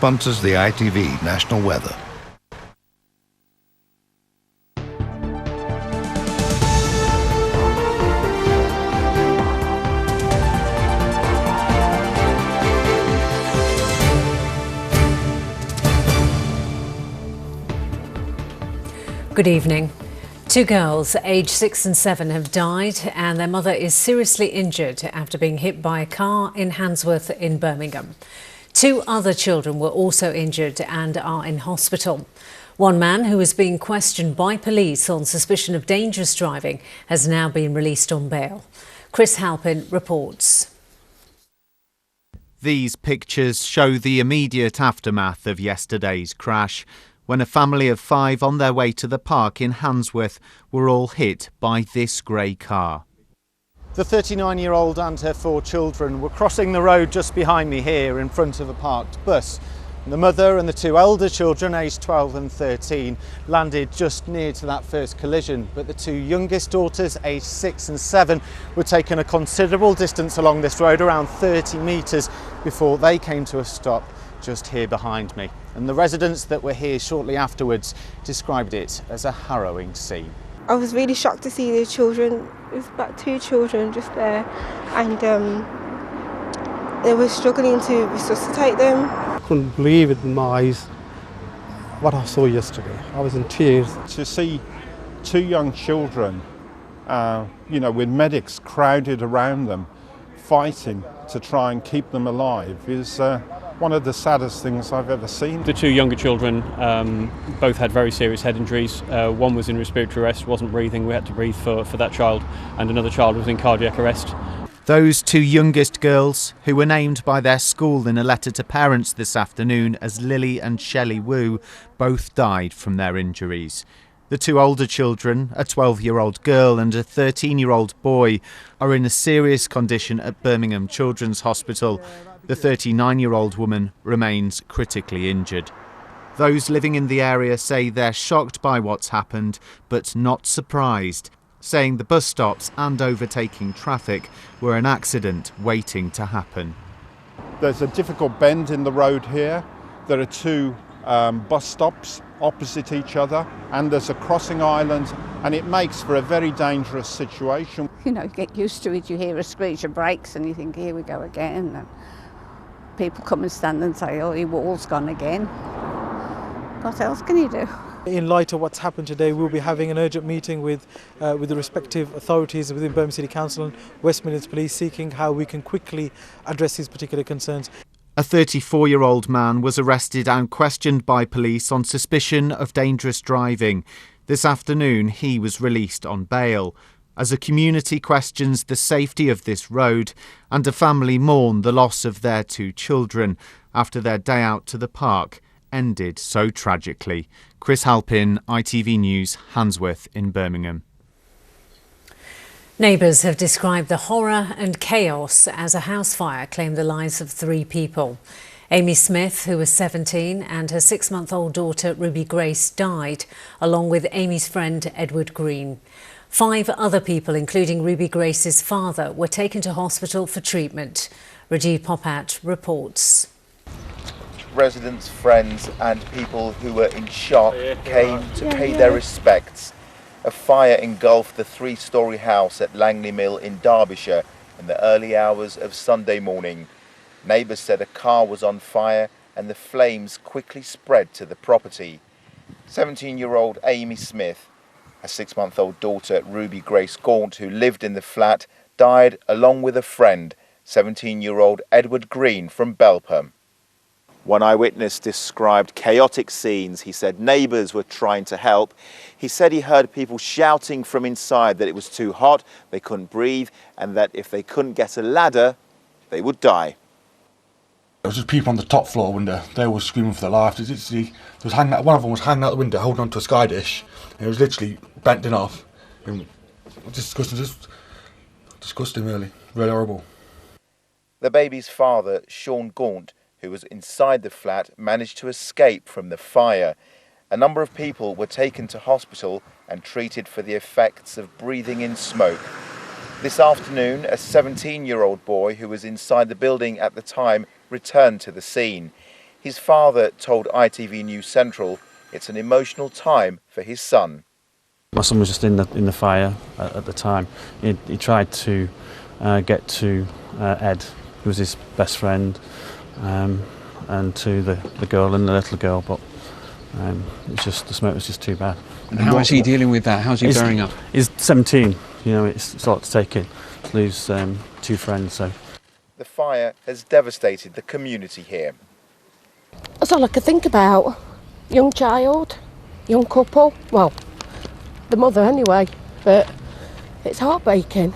Sponsors the ITV National Weather. Good evening. Two girls, aged 6 and 7, have died and their mother is seriously injured after being hit by a car in Handsworth in Birmingham. Two other children were also injured and are in hospital. One man who is being questioned by police on suspicion of dangerous driving has now been released on bail. Chris Halpin reports. These pictures show the immediate aftermath of yesterday's crash, when a family of 5 on their way to the park in Handsworth were all hit by this grey car. The 39-year-old and her 4 children were crossing the road just behind me here in front of a parked bus. The mother and the 2 elder children, aged 12 and 13, landed just near to that first collision, but the 2 youngest daughters, aged 6 and 7, were taken a considerable distance along this road, around 30 metres, before they came to a stop just here behind me. And the residents that were here shortly afterwards described it as a harrowing scene. I was really shocked to see the children. It was about 2 children just there, and they were struggling to resuscitate them. I couldn't believe it in my eyes what I saw yesterday. I was in tears. To see 2 young children, with medics crowded around them, fighting to try and keep them alive is one of the saddest things I've ever seen. The 2 younger children both had very serious head injuries. One was in respiratory arrest, wasn't breathing. We had to breathe for that child, and another child was in cardiac arrest. Those 2 youngest girls, who were named by their school in a letter to parents this afternoon as Lily and Shelley Wu, both died from their injuries. The 2 older children, a 12-year-old girl and a 13-year-old boy, are in a serious condition at Birmingham Children's Hospital. The 39-year-old woman remains critically injured. Those living in the area say they're shocked by what's happened, but not surprised, saying the bus stops and overtaking traffic were an accident waiting to happen. There's a difficult bend in the road here. There are 2 bus stops opposite each other, and there's a crossing island, and it makes for a very dangerous situation. You get used to it. You hear a screech of brakes and you think, here we go again. And people come and stand and say, oh, your wall's gone again. What else can you do? In light of what's happened today, we'll be having an urgent meeting with the respective authorities within Birmingham City Council and West Midlands Police, seeking how we can quickly address these particular concerns. A 34-year-old man was arrested and questioned by police on suspicion of dangerous driving. This afternoon, he was released on bail. As a community questions the safety of this road, and a family mourn the loss of their 2 children after their day out to the park ended so tragically. Chris Halpin, ITV News, Handsworth in Birmingham. Neighbours have described the horror and chaos as a house fire claimed the lives of 3 people. Amy Smith, who was 17, and her 6-month-old daughter Ruby Grace died, along with Amy's friend Edward Green. 5 other people, including Ruby Grace's father, were taken to hospital for treatment. Rajiv Popat reports. Residents, friends and people who were in shock came to pay their respects. A fire engulfed the 3-storey house at Langley Mill in Derbyshire in the early hours of Sunday morning. Neighbours said a car was on fire and the flames quickly spread to the property. 17-year-old Amy Smith, a 6-month-old daughter Ruby Grace Gaunt, who lived in the flat, died along with a friend, 17-year-old Edward Green from Belpham. One eyewitness described chaotic scenes. He said neighbours were trying to help. He said he heard people shouting from inside that it was too hot, they couldn't breathe, and that if they couldn't get a ladder, they would die. There was just people on the top floor window. They were screaming for their life. One of them was hanging out the window, holding onto a sky dish, and it was literally bending off. Disgusting, really horrible. The baby's father, Sean Gaunt, who was inside the flat, managed to escape from the fire. A number of people were taken to hospital and treated for the effects of breathing in smoke. This afternoon, a 17-year-old boy who was inside the building at the time returned to the scene. He His father told ITV News Central it's an emotional time for his son. My son was just in the fire at the time. He tried to get to Ed, who was his best friend, and to the girl and the little girl, but it's just the smoke was just too bad. And how is he dealing with that? How's he bearing up? He's 17. You know, it's a lot to take in to lose two friends. So the fire has devastated the community here. That's all I could think about. Young child, young couple. Well, the mother anyway, but it's heartbreaking.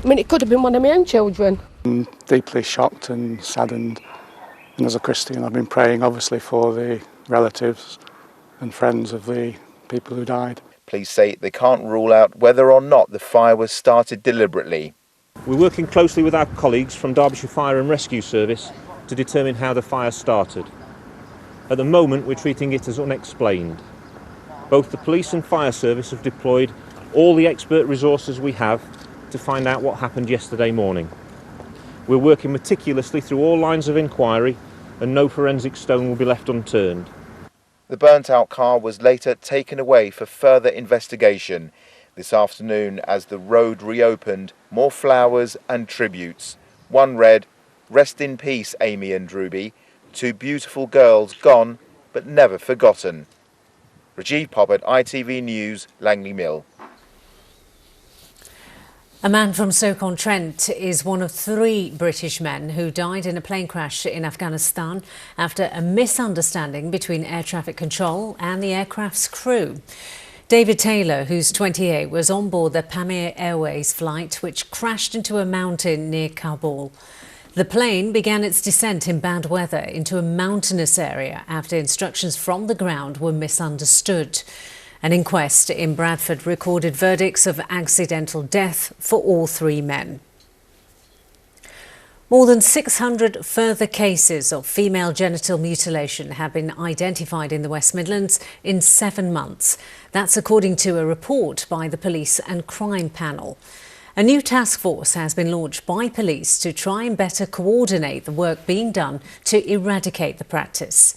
I mean, it could have been one of my own children. I'm deeply shocked and saddened, and as a Christian I've been praying obviously for the relatives and friends of the people who died. Police say they can't rule out whether or not the fire was started deliberately. We're working closely with our colleagues from Derbyshire Fire and Rescue Service to determine how the fire started. At the moment we're treating it as unexplained. Both the police and fire service have deployed all the expert resources we have to find out what happened yesterday morning. We're working meticulously through all lines of inquiry and no forensic stone will be left unturned. The burnt-out car was later taken away for further investigation. This afternoon, as the road reopened, more flowers and tributes. One read, "Rest in peace, Amy and Ruby, two beautiful girls gone but never forgotten." Rajiv Poppert, ITV News, Langley Mill. A man from Stoke-on-Trent is one of 3 British men who died in a plane crash in Afghanistan after a misunderstanding between air traffic control and the aircraft's crew. David Taylor, who's 28, was on board the Pamir Airways flight which crashed into a mountain near Kabul. The plane began its descent in bad weather into a mountainous area after instructions from the ground were misunderstood. An inquest in Bradford recorded verdicts of accidental death for all 3 men. More than 600 further cases of female genital mutilation have been identified in the West Midlands in 7 months. That's according to a report by the Police and Crime Panel. A new task force has been launched by police to try and better coordinate the work being done to eradicate the practice.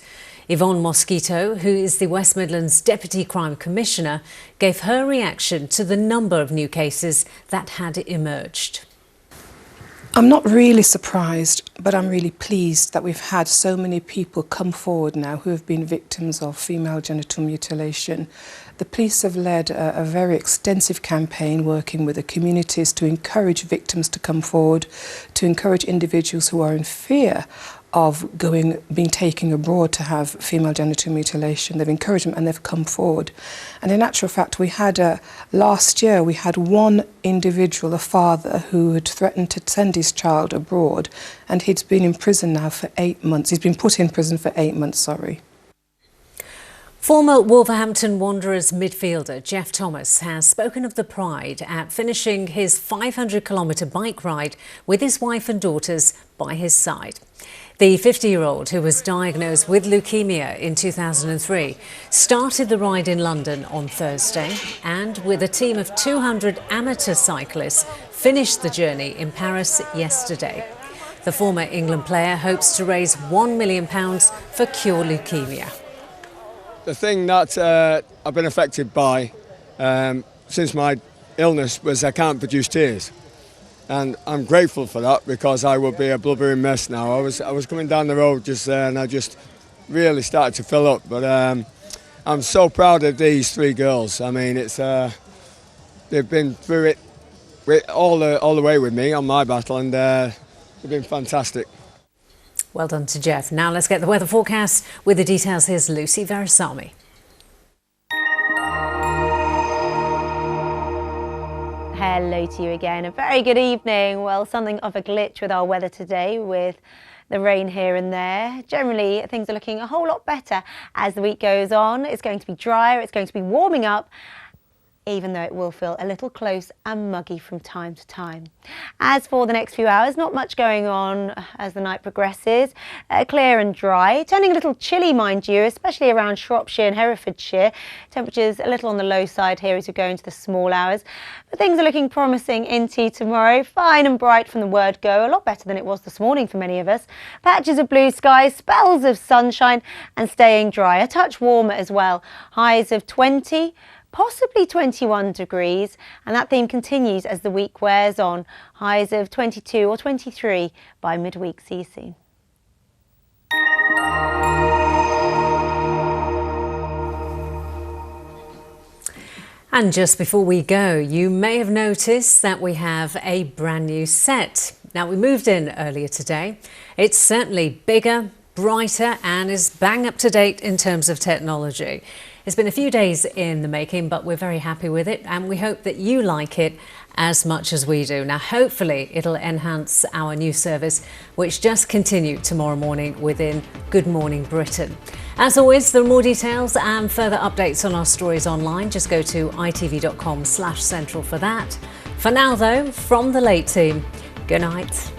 Yvonne Mosquito, who is the West Midlands Deputy Crime Commissioner, gave her reaction to the number of new cases that had emerged. I'm not really surprised, but I'm really pleased that we've had so many people come forward now who have been victims of female genital mutilation. The police have led a very extensive campaign working with the communities to encourage victims to come forward, to encourage individuals who are in fear of being taken abroad to have female genital mutilation. They've encouraged them and they've come forward. And in actual fact, we had last year, we had one individual, a father, who had threatened to send his child abroad, and he's been in prison now for 8 months. He's been put in prison for 8 months, sorry. Former Wolverhampton Wanderers midfielder Jeff Thomas has spoken of the pride at finishing his 500-kilometre bike ride with his wife and daughters by his side. The 50-year-old, who was diagnosed with leukemia in 2003, started the ride in London on Thursday and, with a team of 200 amateur cyclists, finished the journey in Paris yesterday. The former England player hopes to raise £1 million for Cure Leukemia. The thing that I've been affected by since my illness was I can't produce tears. And I'm grateful for that because I would be a blubbering mess now. I was coming down the road just there and I just really started to fill up. But I'm so proud of these 3 girls. I mean, it's they've been through it all the way with me on my battle, and they've been fantastic. Well done to Jeff. Now let's get the weather forecast with the details. Here's Lucy Verisami. Hello to you again. A very good evening. Well, something of a glitch with our weather today with the rain here and there. Generally, things are looking a whole lot better as the week goes on. It's going to be drier, it's going to be warming up, even though it will feel a little close and muggy from time to time. As for the next few hours, not much going on as the night progresses. Clear and dry, turning a little chilly, mind you, especially around Shropshire and Herefordshire. Temperatures a little on the low side here as we go into the small hours. But things are looking promising into tomorrow. Fine and bright from the word go, a lot better than it was this morning for many of us. Patches of blue skies, spells of sunshine and staying dry. A touch warmer as well. Highs of 20, possibly 21 degrees, and that theme continues as the week wears on. Highs of 22 or 23 by midweek. See you soon. And just before we go, you may have noticed that we have a brand new set. Now, we moved in earlier today. It's certainly bigger, brighter and is bang up to date in terms of technology. It's been a few days in the making, but we're very happy with it and we hope that you like it as much as we do. Now, hopefully it'll enhance our news service, which just continued tomorrow morning within Good Morning Britain. As always, there are more details and further updates on our stories online. Just go to itv.com/central for that. For now, though, from the late team, good night.